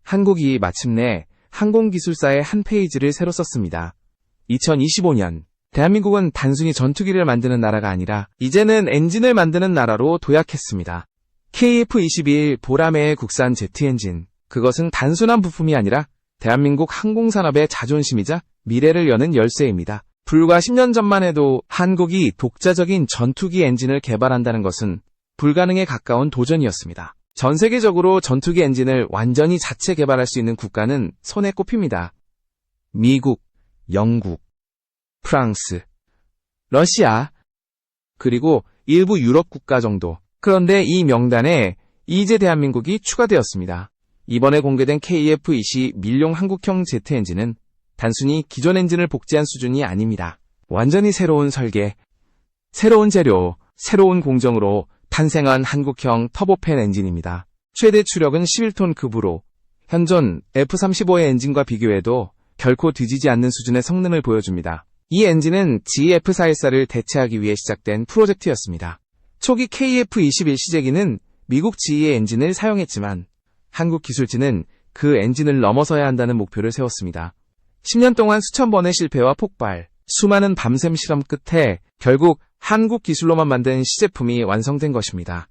한국이 마침내 항공기술사의 한 페이지를 새로 썼습니다. 2025년, 대한민국은 단순히 전투기를 만드는 나라가 아니라 이제는 엔진을 만드는 나라로 도약했습니다. KF-21 보라매의 국산 제트 엔진, 그것은 단순한 부품이 아니라 대한민국 항공산업의 자존심이자 미래를 여는 열쇠입니다. 불과 10년 전만 해도 한국이 독자적인 전투기 엔진을 개발한다는 것은 불가능에 가까운 도전이었습니다. 전 세계적으로 전투기 엔진을 완전히 자체 개발할 수 있는 국가는 손에 꼽힙니다. 미국, 영국, 프랑스, 러시아, 그리고 일부 유럽 국가 정도. 그런데 이 명단에 이제 대한민국이 추가되었습니다. 이번에 공개된 KF-20 밀용 한국형 제트 엔진은 단순히 기존 엔진을 복제한 수준이 아닙니다. 완전히 새로운 설계, 새로운 재료, 새로운 공정으로 탄생한 한국형 터보팬 엔진입니다. 최대 추력은 11톤 급으로 현존 F-35의 엔진과 비교해도 결코 뒤지지 않는 수준의 성능을 보여줍니다. 이 엔진은 GF414를 대체하기 위해 시작된 프로젝트였습니다. 초기 KF-21 시제기는 미국 GE의 엔진을 사용했지만 한국 기술진은 그 엔진을 넘어서야 한다는 목표를 세웠습니다. 10년 동안 수천 번의 실패와 폭발, 수많은 밤샘 실험 끝에 결국 한국 기술로만 만든 시제품이 완성된 것입니다.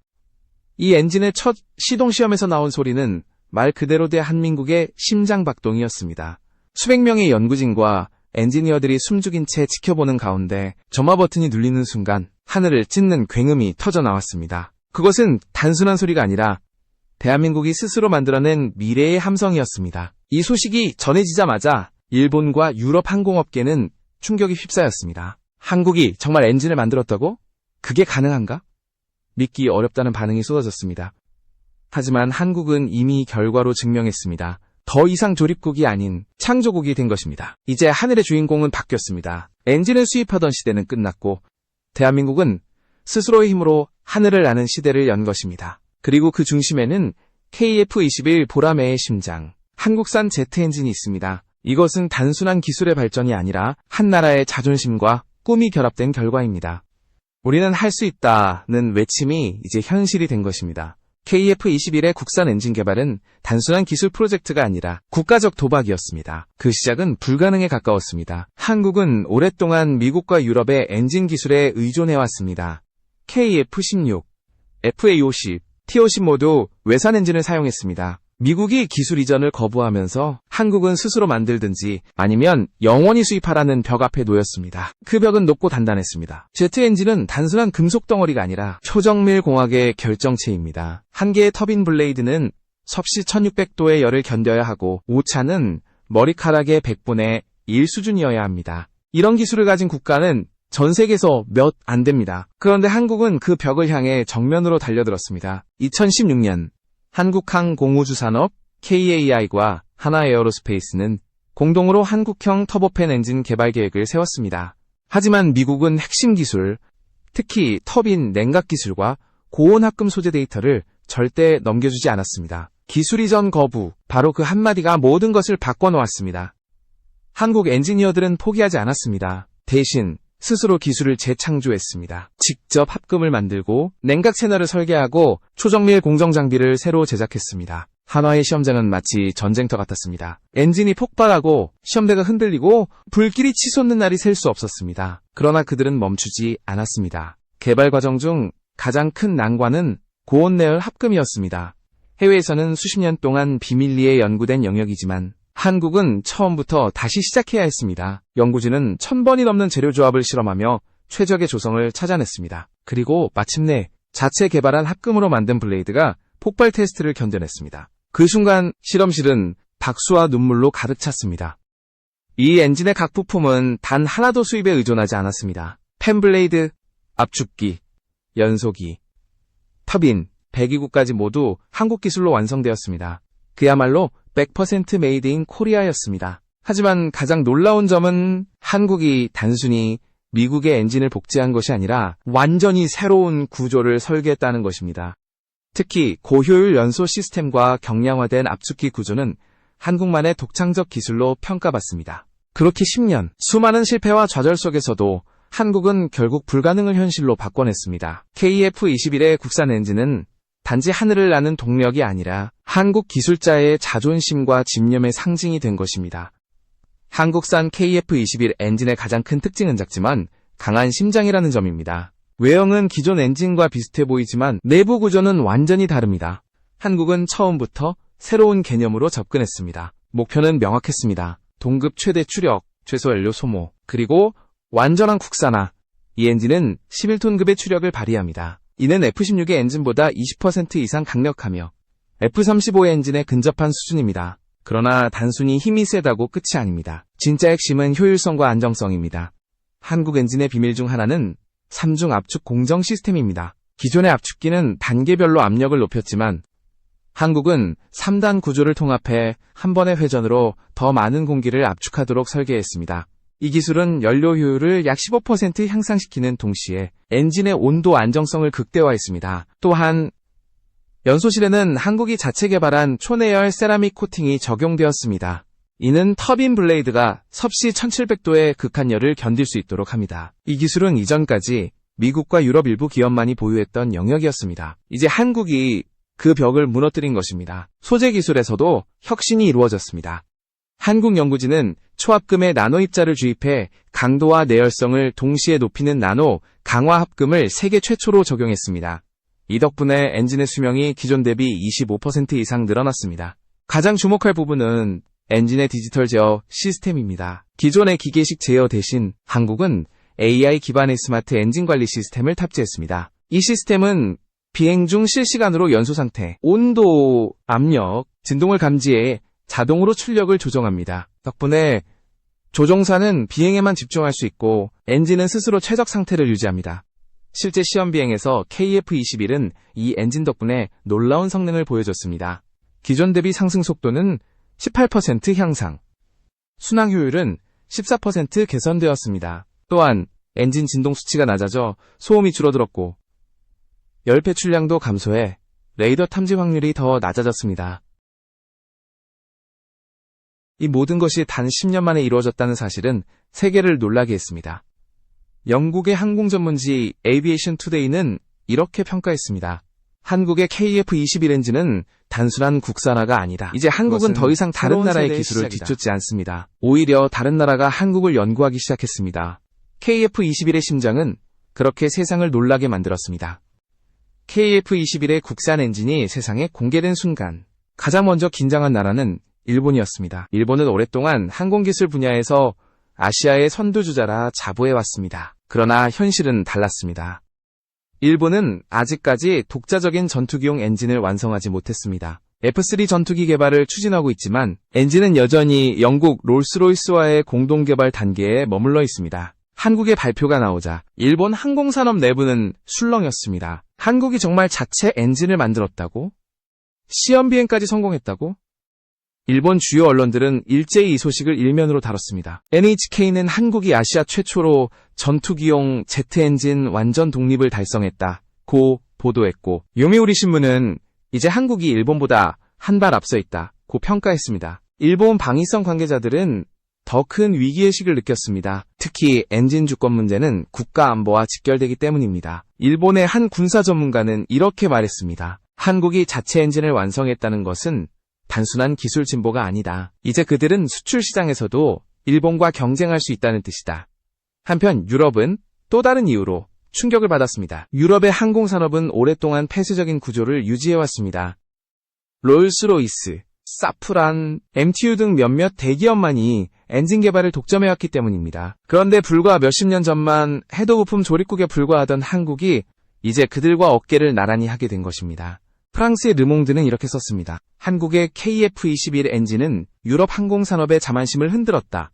이 엔진의 첫 시동시험에서 나온 소리는 말 그대로 대한민국의 심장박동이었습니다. 수백 명의 연구진과 엔지니어들이 숨죽인 채 지켜보는 가운데 점화 버튼이 눌리는 순간 하늘을 찢는 굉음이 터져 나왔습니다. 그것은 단순한 소리가 아니라 대한민국이 스스로 만들어낸 미래의 함성이었습니다. 이 소식이 전해지자마자 일본과 유럽 항공업계는 충격이 휩싸였습니다. 한국이 정말 엔진을 만들었다고? 그게 가능한가? 믿기 어렵다는 반응이 쏟아졌습니다. 하지만 한국은 이미 결과로 증명했습니다. 더 이상 조립국이 아닌 창조국이 된 것입니다. 이제 하늘의 주인공은 바뀌었습니다. 엔진을 수입하던 시대는 끝났고 대한민국은 스스로의 힘으로 하늘을 나는 시대를 연 것입니다. 그리고 그 중심에는 KF-21 보라매의 심장, 한국산 제트 엔진이 있습니다. 이것은 단순한 기술의 발전이 아니라 한 나라의 자존심과 꿈이 결합된 결과입니다. 우리는 할 수 있다는 외침이 이제 현실이 된 것입니다. KF-21의 국산 엔진 개발은 단순한 기술 프로젝트가 아니라 국가적 도박이었습니다. 그 시작은 불가능에 가까웠습니다. 한국은 오랫동안 미국과 유럽의 엔진 기술에 의존해왔습니다. KF-16, FA-50, T-50 모두 외산 엔진을 사용했습니다. 미국이 기술 이전을 거부하면서 한국은 스스로 만들든지 아니면 영원히 수입하라는 벽 앞에 놓였습니다. 그 벽은 높고 단단했습니다. 제트 엔진은 단순한 금속 덩어리가 아니라 초정밀 공학의 결정체입니다. 한 개의 터빈 블레이드는 섭씨 1600도의 열을 견뎌야 하고 오차는 머리카락의 100분의 1 수준이어야 합니다. 이런 기술을 가진 국가는 전 세계에서 몇 안 됩니다. 그런데 한국은 그 벽을 향해 정면으로 달려들었습니다. 2016년 한국항공우주산업 KAI과 하나에어로스페이스는 공동으로 한국형 터보팬 엔진 개발 계획을 세웠습니다. 하지만 미국은 핵심 기술, 특히 터빈 냉각 기술과 고온 합금 소재 데이터를 절대 넘겨주지 않았습니다. 기술 이전 거부, 바로 그 한마디가 모든 것을 바꿔놓았습니다. 한국 엔지니어들은 포기하지 않았습니다. 대신 스스로 기술을 재창조했습니다. 직접 합금을 만들고 냉각 채널을 설계하고 초정밀 공정 장비를 새로 제작했습니다. 한화의 시험장은 마치 전쟁터 같았습니다. 엔진이 폭발하고 시험대가 흔들리고 불길이 치솟는 날이 셀 수 없었습니다. 그러나 그들은 멈추지 않았습니다. 개발 과정 중 가장 큰 난관은 고온 내열 합금이었습니다. 해외에서는 수십 년 동안 비밀리에 연구된 영역이지만 한국은 처음부터 다시 시작해야 했습니다. 연구진은 1000번이 넘는 재료 조합을 실험하며 최적의 조성을 찾아냈습니다. 그리고 마침내 자체 개발한 합금으로 만든 블레이드가 폭발 테스트를 견뎌냈습니다. 그 순간 실험실은 박수와 눈물로 가득 찼습니다. 이 엔진의 각 부품은 단 하나도 수입에 의존하지 않았습니다. 팬블레이드, 압축기, 연소기, 터빈, 배기구까지 모두 한국 기술로 완성되었습니다. 그야말로 100% 메이드 인 코리아였습니다. 하지만 가장 놀라운 점은 한국이 단순히 미국의 엔진을 복제한 것이 아니라 완전히 새로운 구조를 설계했다는 것입니다. 특히 고효율 연소 시스템과 경량화된 압축기 구조는 한국만의 독창적 기술로 평가받습니다. 그렇게 10년, 수많은 실패와 좌절 속에서도 한국은 결국 불가능을 현실로 바꿔냈습니다. KF-21의 국산 엔진은 단지 하늘을 나는 동력이 아니라 한국 기술자의 자존심과 집념의 상징이 된 것입니다. 한국산 KF-21 엔진의 가장 큰 특징은 작지만 강한 심장이라는 점입니다. 외형은 기존 엔진과 비슷해 보이지만 내부 구조는 완전히 다릅니다. 한국은 처음부터 새로운 개념으로 접근했습니다. 목표는 명확했습니다. 동급 최대 추력, 최소 연료 소모, 그리고 완전한 국산화. 이 엔진은 11톤급의 추력을 발휘합니다. 이는 F-16의 엔진보다 20% 이상 강력하며 F-35의 엔진에 근접한 수준입니다. 그러나 단순히 힘이 세다고 끝이 아닙니다. 진짜 핵심은 효율성과 안정성입니다. 한국 엔진의 비밀 중 하나는 3중 압축 공정 시스템입니다. 기존의 압축기는 단계별로 압력을 높였지만 한국은 3단 구조를 통합해 한 번의 회전으로 더 많은 공기를 압축하도록 설계했습니다. 이 기술은 연료 효율을 약 15% 향상시키는 동시에 엔진의 온도 안정성을 극대화했습니다. 또한 연소실에는 한국이 자체 개발한 초내열 세라믹 코팅이 적용되었습니다. 이는 터빈 블레이드가 섭씨 1700도의 극한열을 견딜 수 있도록 합니다. 이 기술은 이전까지 미국과 유럽 일부 기업만이 보유했던 영역이었습니다. 이제 한국이 그 벽을 무너뜨린 것입니다. 소재 기술에서도 혁신이 이루어졌습니다. 한국 연구진은 초합금에 나노 입자를 주입해 강도와 내열성을 동시에 높이는 나노 강화 합금을 세계 최초로 적용했습니다. 이 덕분에 엔진의 수명이 기존 대비 25% 이상 늘어났습니다. 가장 주목할 부분은 엔진의 디지털 제어 시스템입니다. 기존의 기계식 제어 대신 한국은 AI 기반의 스마트 엔진 관리 시스템을 탑재했습니다. 이 시스템은 비행 중 실시간으로 연소 상태, 온도, 압력, 진동을 감지해 자동으로 출력을 조정합니다. 덕분에 조종사는 비행에만 집중할 수 있고 엔진은 스스로 최적 상태를 유지합니다. 실제 시험 비행에서 KF-21은 이 엔진 덕분에 놀라운 성능을 보여줬습니다. 기존 대비 상승 속도는 18% 향상, 순항 효율은 14% 개선되었습니다. 또한 엔진 진동 수치가 낮아져 소음이 줄어들었고 열 배출량도 감소해 레이더 탐지 확률이 더 낮아졌습니다. 이 모든 것이 단 10년 만에 이루어졌다는 사실은 세계를 놀라게 했습니다. 영국의 항공 전문지 에이비에이션 투데이는 이렇게 평가했습니다. 한국의 KF-21 엔진은 단순한 국산화가 아니다. 이제 한국은 더 이상 다른 나라의 기술을 뒤쫓지 않습니다. 오히려 다른 나라가 한국을 연구하기 시작했습니다. KF-21의 심장은 그렇게 세상을 놀라게 만들었습니다. KF-21의 국산 엔진이 세상에 공개된 순간 가장 먼저 긴장한 나라는 일본이었습니다. 일본은 오랫동안 항공기술 분야에서 아시아의 선두주자라 자부해왔습니다. 그러나 현실은 달랐습니다. 일본은 아직까지 독자적인 전투기용 엔진을 완성하지 못했습니다. F3 전투기 개발을 추진하고 있지만 엔진은 여전히 영국 롤스로이스와의 공동개발 단계에 머물러 있습니다. 한국의 발표가 나오자 일본 항공산업 내부는 술렁였습니다. 한국이 정말 자체 엔진을 만들었다고? 시험 비행까지 성공했다고? 일본 주요 언론들은 일제히 이 소식을 일면으로 다뤘습니다. NHK는 한국이 아시아 최초로 전투기용 제트엔진 완전 독립을 달성했다고 보도했고, 요미우리 신문은 이제 한국이 일본보다 한 발 앞서 있다고 평가했습니다. 일본 방위성 관계자들은 더 큰 위기의식을 느꼈습니다. 특히 엔진 주권 문제는 국가 안보와 직결되기 때문입니다. 일본의 한 군사 전문가는 이렇게 말했습니다. 한국이 자체 엔진을 완성했다는 것은 단순한 기술 진보가 아니다. 이제 그들은 수출 시장에서도 일본과 경쟁할 수 있다는 뜻이다. 한편 유럽은 또 다른 이유로 충격을 받았습니다. 유럽의 항공산업은 오랫동안 폐쇄적인 구조를 유지해왔습니다. 롤스로이스, 사프란, MTU 등 몇몇 대기업만이 엔진 개발을 독점해왔기 때문입니다. 그런데 불과 몇십 년 전만 해도 부품 조립국에 불과하던 한국이 이제 그들과 어깨를 나란히 하게 된 것입니다. 프랑스의 르몽드는 이렇게 썼습니다. 한국의 KF-21 엔진은 유럽 항공산업의 자만심을 흔들었다.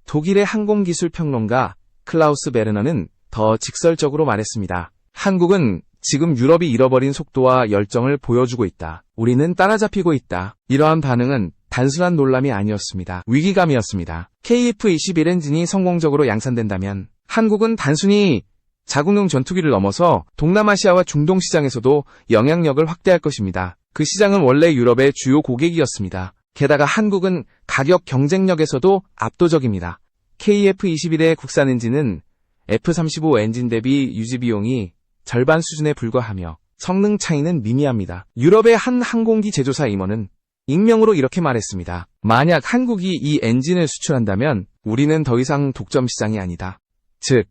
독일의 항공기술평론가 클라우스 베르너는 더 직설적으로 말했습니다. 한국은 지금 유럽이 잃어버린 속도와 열정을 보여주고 있다. 우리는 따라잡히고 있다. 이러한 반응은 단순한 놀람이 아니었습니다. 위기감이었습니다. KF-21 엔진이 성공적으로 양산된다면 한국은 단순히 자국용 전투기를 넘어서 동남아시아와 중동 시장에서도 영향력을 확대할 것입니다. 그 시장은 원래 유럽의 주요 고객이었습니다. 게다가 한국은 가격 경쟁력에서도 압도적입니다. KF-21의 국산 엔진은 F-35 엔진 대비 유지 비용이 절반 수준에 불과하며 성능 차이는 미미합니다. 유럽의 한 항공기 제조사 임원은 익명으로 이렇게 말했습니다. 만약 한국이 이 엔진을 수출한다면 우리는 더 이상 독점 시장이 아니다. 즉,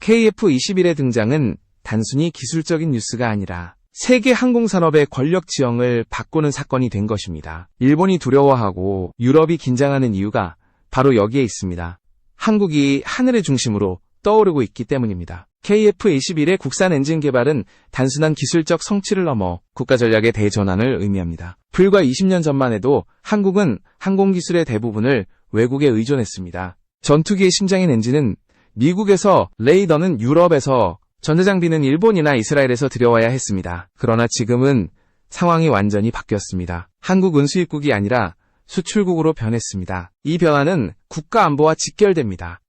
KF-21의 등장은 단순히 기술적인 뉴스가 아니라 세계 항공산업의 권력 지형을 바꾸는 사건이 된 것입니다. 일본이 두려워하고 유럽이 긴장하는 이유가 바로 여기에 있습니다. 한국이 하늘의 중심으로 떠오르고 있기 때문입니다. KF-21의 국산 엔진 개발은 단순한 기술적 성취를 넘어 국가 전략의 대전환을 의미합니다. 불과 20년 전만 해도 한국은 항공기술의 대부분을 외국에 의존했습니다. 전투기의 심장인 엔진은 미국에서, 레이더는 유럽에서, 전자장비는 일본이나 이스라엘에서 들여와야 했습니다. 그러나 지금은 상황이 완전히 바뀌었습니다. 한국은 수입국이 아니라 수출국으로 변했습니다. 이 변화는 국가 안보와 직결됩니다.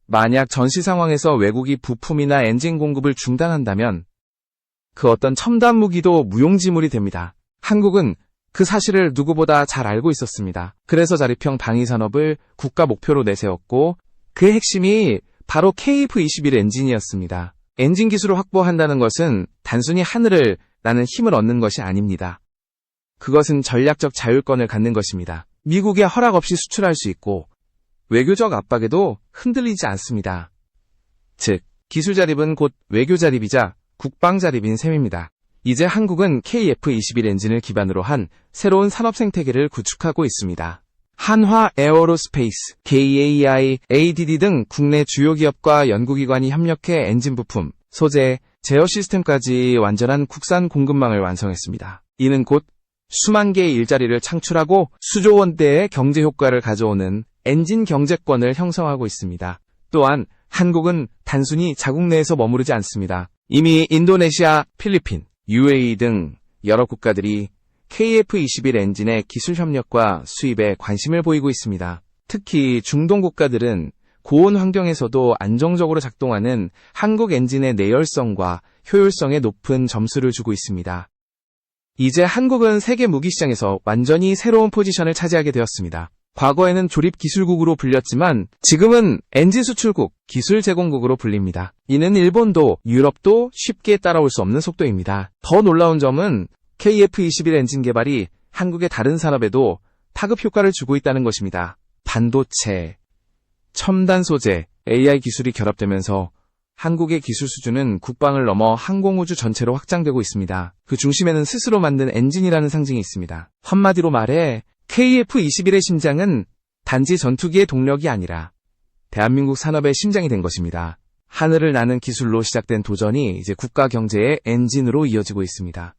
만약 전시 상황에서 외국이 부품이나 엔진 공급을 중단한다면 그 어떤 첨단 무기도 무용지물이 됩니다. 한국은 그 사실을 누구보다 잘 알고 있었습니다. 그래서 자립형 방위산업을 국가 목표로 내세웠고 그 핵심이 바로 KF-21 엔진이었습니다. 엔진 기술을 확보한다는 것은 단순히 하늘을 나는 힘을 얻는 것이 아닙니다. 그것은 전략적 자율권을 갖는 것입니다. 미국의 허락 없이 수출할 수 있고 외교적 압박에도 흔들리지 않습니다. 즉, 기술 자립은 곧 외교 자립이자 국방 자립인 셈입니다. 이제 한국은 KF-21 엔진을 기반으로 한 새로운 산업 생태계를 구축하고 있습니다. 한화 에어로스페이스, KAI, ADD 등 국내 주요 기업과 연구기관이 협력해 엔진 부품, 소재, 제어 시스템까지 완전한 국산 공급망을 완성했습니다. 이는 곧 수만 개의 일자리를 창출하고 수조 원대의 경제 효과를 가져오는 엔진 경제권을 형성하고 있습니다. 또한 한국은 단순히 자국 내에서 머무르지 않습니다. 이미 인도네시아, 필리핀, UAE 등 여러 국가들이 KF-21 엔진의 기술 협력과 수입에 관심을 보이고 있습니다. 특히 중동 국가들은 고온 환경에서도 안정적으로 작동하는 한국 엔진의 내열성과 효율성에 높은 점수를 주고 있습니다. 이제 한국은 세계 무기시장에서 완전히 새로운 포지션을 차지하게 되었습니다. 과거에는 조립기술국으로 불렸지만 지금은 엔진 수출국, 기술 제공국으로 불립니다. 이는 일본도 유럽도 쉽게 따라올 수 없는 속도입니다. 더 놀라운 점은 KF-21 엔진 개발이 한국의 다른 산업에도 파급 효과를 주고 있다는 것입니다. 반도체, 첨단 소재, AI 기술이 결합되면서 한국의 기술 수준은 국방을 넘어 항공우주 전체로 확장되고 있습니다. 그 중심에는 스스로 만든 엔진이라는 상징이 있습니다. 한마디로 말해 KF-21의 심장은 단지 전투기의 동력이 아니라 대한민국 산업의 심장이 된 것입니다. 하늘을 나는 기술로 시작된 도전이 이제 국가 경제의 엔진으로 이어지고 있습니다.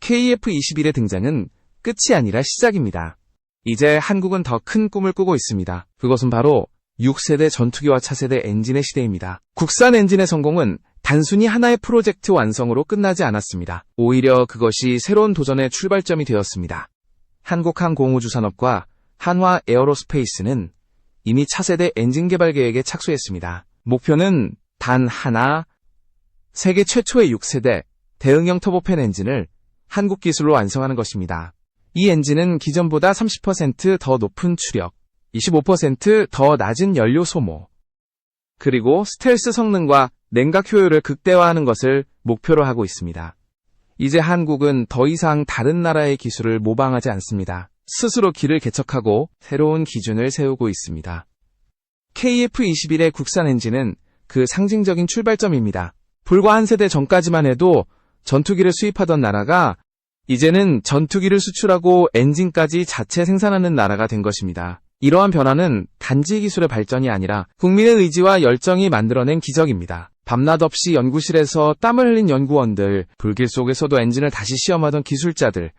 KF-21의 등장은 끝이 아니라 시작입니다. 이제 한국은 더 큰 꿈을 꾸고 있습니다. 그것은 바로 6세대 전투기와 차세대 엔진의 시대입니다. 국산 엔진의 성공은 단순히 하나의 프로젝트 완성으로 끝나지 않았습니다. 오히려 그것이 새로운 도전의 출발점이 되었습니다. 한국항공우주산업과 한화 에어로스페이스는 이미 차세대 엔진 개발 계획에 착수했습니다. 목표는 단 하나, 세계 최초의 6세대 대응형 터보팬 엔진을 한국 기술로 완성하는 것입니다. 이 엔진은 기존보다 30% 더 높은 추력, 25% 더 낮은 연료 소모, 그리고 스텔스 성능과 냉각 효율을 극대화하는 것을 목표로 하고 있습니다. 이제 한국은 더 이상 다른 나라의 기술을 모방하지 않습니다. 스스로 길을 개척하고 새로운 기준을 세우고 있습니다. KF-21의 국산 엔진은 그 상징적인 출발점입니다. 불과 한 세대 전까지만 해도 전투기를 수입하던 나라가 이제는 전투기를 수출하고 엔진까지 자체 생산하는 나라가 된 것입니다. 이러한 변화는 단지 기술의 발전이 아니라 국민의 의지와 열정이 만들어낸 기적입니다. 밤낮 없이 연구실에서 땀을 흘린 연구원들, 불길 속에서도 엔진을 다시 시험하던 기술자들,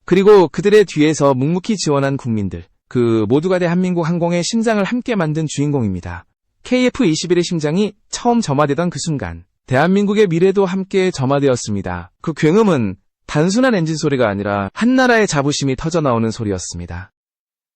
그리고 그들의 뒤에서 묵묵히 지원한 국민들, 그 모두가 대한민국 항공의 심장을 함께 만든 주인공입니다. KF-21의 심장이 처음 점화되던 그 순간, 대한민국의 미래도 함께 점화되었습니다. 그 굉음은 단순한 엔진 소리가 아니라 한나라의 자부심이 터져나오는 소리였습니다.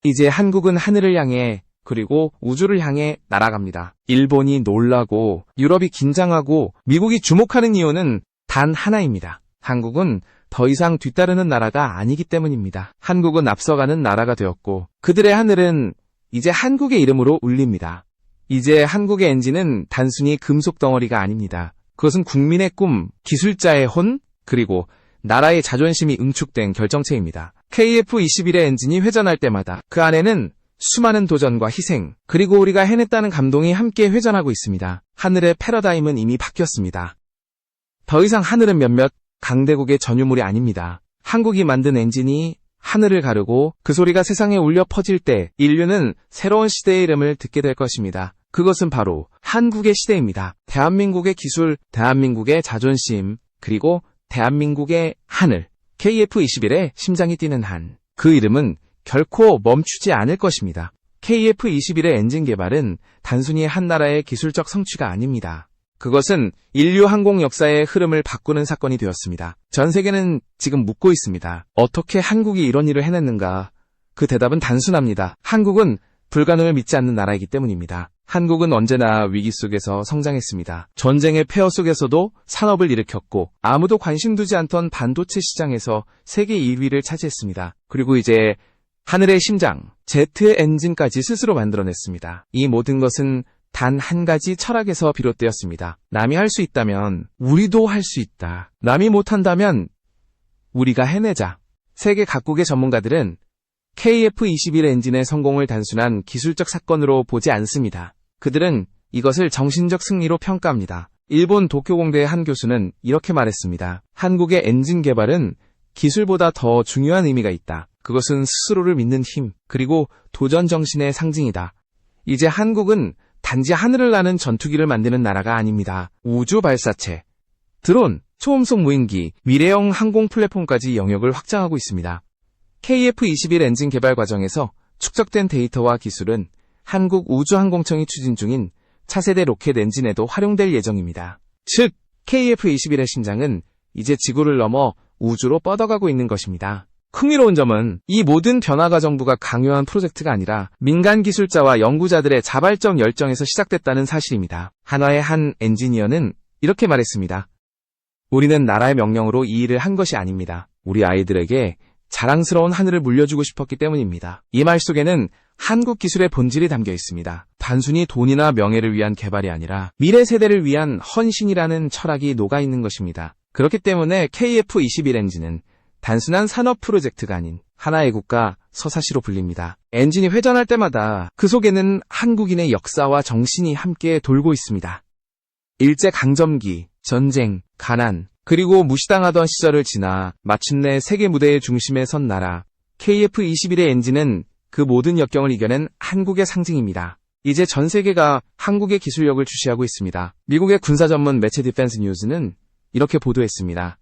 이제 한국은 하늘을 향해 그리고 우주를 향해 날아갑니다. 일본이 놀라고 유럽이 긴장하고 미국이 주목하는 이유는 단 하나입니다. 한국은 더 이상 뒤따르는 나라가 아니기 때문입니다. 한국은 앞서가는 나라가 되었고 그들의 하늘은 이제 한국의 이름으로 울립니다. 이제 한국의 엔진은 단순히 금속 덩어리가 아닙니다. 그것은 국민의 꿈, 기술자의 혼, 그리고 나라의 자존심이 응축된 결정체입니다. KF-21의 엔진이 회전할 때마다 그 안에는 수많은 도전과 희생, 그리고 우리가 해냈다는 감동이 함께 회전하고 있습니다. 하늘의 패러다임은 이미 바뀌었습니다. 더 이상 하늘은 몇몇 강대국의 전유물이 아닙니다. 한국이 만든 엔진이 하늘을 가르고 그 소리가 세상에 울려 퍼질 때 인류는 새로운 시대의 이름을 듣게 될 것입니다. 그것은 바로 한국의 시대입니다. 대한민국의 기술, 대한민국의 자존심, 그리고 대한민국의 하늘, KF-21의 심장이 뛰는 한, 그 이름은 결코 멈추지 않을 것입니다. KF-21의 엔진 개발은 단순히 한 나라의 기술적 성취가 아닙니다. 그것은 인류 항공 역사의 흐름을 바꾸는 사건이 되었습니다. 전 세계는 지금 묻고 있습니다. 어떻게 한국이 이런 일을 해냈는가? 그 대답은 단순합니다. 한국은 불가능을 믿지 않는 나라이기 때문입니다. 한국은 언제나 위기 속에서 성장했습니다. 전쟁의 폐허 속에서도 산업을 일으켰고 아무도 관심 두지 않던 반도체 시장에서 세계 1위를 차지했습니다. 그리고 이제 하늘의 심장, 제트 엔진까지 스스로 만들어냈습니다. 이 모든 것은 단 한 가지 철학에서 비롯되었습니다. 남이 할 수 있다면 우리도 할 수 있다. 남이 못한다면 우리가 해내자. 세계 각국의 전문가들은 KF-21 엔진의 성공을 단순한 기술적 사건으로 보지 않습니다. 그들은 이것을 정신적 승리로 평가합니다. 일본 도쿄공대의 한 교수는 이렇게 말했습니다. 한국의 엔진 개발은 기술보다 더 중요한 의미가 있다. 그것은 스스로를 믿는 힘, 그리고 도전 정신의 상징이다. 이제 한국은 단지 하늘을 나는 전투기를 만드는 나라가 아닙니다. 우주 발사체, 드론, 초음속 무인기, 미래형 항공 플랫폼까지 영역을 확장하고 있습니다. KF-21 엔진 개발 과정에서 축적된 데이터와 기술은 한국 우주항공청이 추진 중인 차세대 로켓 엔진에도 활용될 예정입니다. 즉, KF-21의 심장은 이제 지구를 넘어 우주로 뻗어가고 있는 것입니다. 흥미로운 점은 이 모든 변화가 정부가 강요한 프로젝트가 아니라 민간 기술자와 연구자들의 자발적 열정에서 시작됐다는 사실입니다. 한화의 한 엔지니어는 이렇게 말했습니다. 우리는 나라의 명령으로 이 일을 한 것이 아닙니다. 우리 아이들에게 자랑스러운 하늘을 물려주고 싶었기 때문입니다. 이 말 속에는 한국 기술의 본질이 담겨 있습니다. 단순히 돈이나 명예를 위한 개발이 아니라 미래 세대를 위한 헌신이라는 철학이 녹아있는 것입니다. 그렇기 때문에 KF-21 엔진은 단순한 산업 프로젝트가 아닌 하나의 국가 서사시로 불립니다. 엔진이 회전할 때마다 그 속에는 한국인의 역사와 정신이 함께 돌고 있습니다. 일제강점기, 전쟁, 가난, 그리고 무시당하던 시절을 지나 마침내 세계 무대의 중심에 선 나라 KF-21의 엔진은 그 모든 역경을 이겨낸 한국의 상징입니다. 이제 전 세계가 한국의 기술력을 주시하고 있습니다. 미국의 군사 전문 매체 디펜스 뉴스는 이렇게 보도했습니다.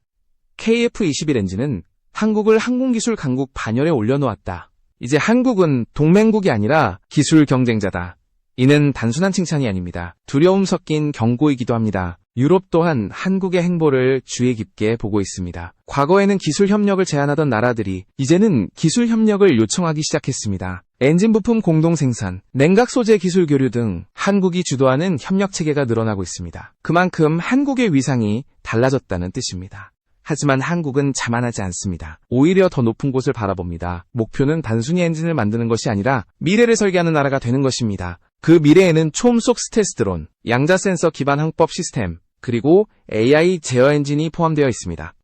KF-21 엔진은 한국을 항공기술 강국 반열에 올려놓았다. 이제 한국은 동맹국이 아니라 기술 경쟁자다. 이는 단순한 칭찬이 아닙니다. 두려움 섞인 경고이기도 합니다. 유럽 또한 한국의 행보를 주의 깊게 보고 있습니다. 과거에는 기술 협력을 제한하던 나라들이 이제는 기술 협력을 요청하기 시작했습니다. 엔진 부품 공동 생산, 냉각 소재 기술 교류 등 한국이 주도하는 협력 체계가 늘어나고 있습니다. 그만큼 한국의 위상이 달라졌다는 뜻입니다. 하지만 한국은 자만하지 않습니다. 오히려 더 높은 곳을 바라봅니다. 목표는 단순히 엔진을 만드는 것이 아니라 미래를 설계하는 나라가 되는 것입니다. 그 미래에는 초음속 스텔스 드론, 양자 센서 기반 항법 시스템, 그리고 AI 제어 엔진이 포함되어 있습니다.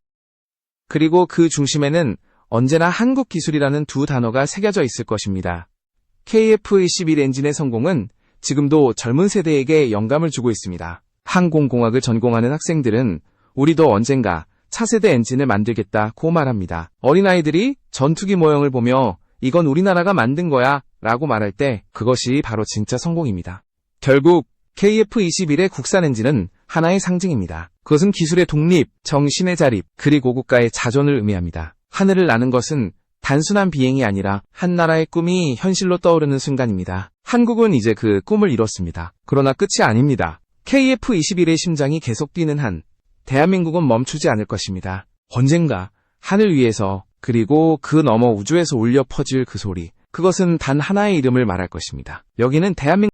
그리고 그 중심에는 언제나 한국 기술이라는 두 단어가 새겨져 있을 것입니다. KF-21 엔진의 성공은 지금도 젊은 세대에게 영감을 주고 있습니다. 항공공학을 전공하는 학생들은 우리도 언젠가 차세대 엔진을 만들겠다고 말합니다. 어린아이들이 전투기 모형을 보며 이건 우리나라가 만든 거야 라고 말할 때 그것이 바로 진짜 성공입니다. 결국 KF-21의 국산 엔진은 하나의 상징입니다. 그것은 기술의 독립, 정신의 자립, 그리고 국가의 자존을 의미합니다. 하늘을 나는 것은 단순한 비행이 아니라 한 나라의 꿈이 현실로 떠오르는 순간입니다. 한국은 이제 그 꿈을 이뤘습니다. 그러나 끝이 아닙니다. KF-21의 심장이 계속 뛰는 한 대한민국은 멈추지 않을 것입니다. 언젠가 하늘 위에서 그리고 그 너머 우주에서 울려 퍼질 그 소리, 그것은 단 하나의 이름을 말할 것입니다. 여기는 대한민국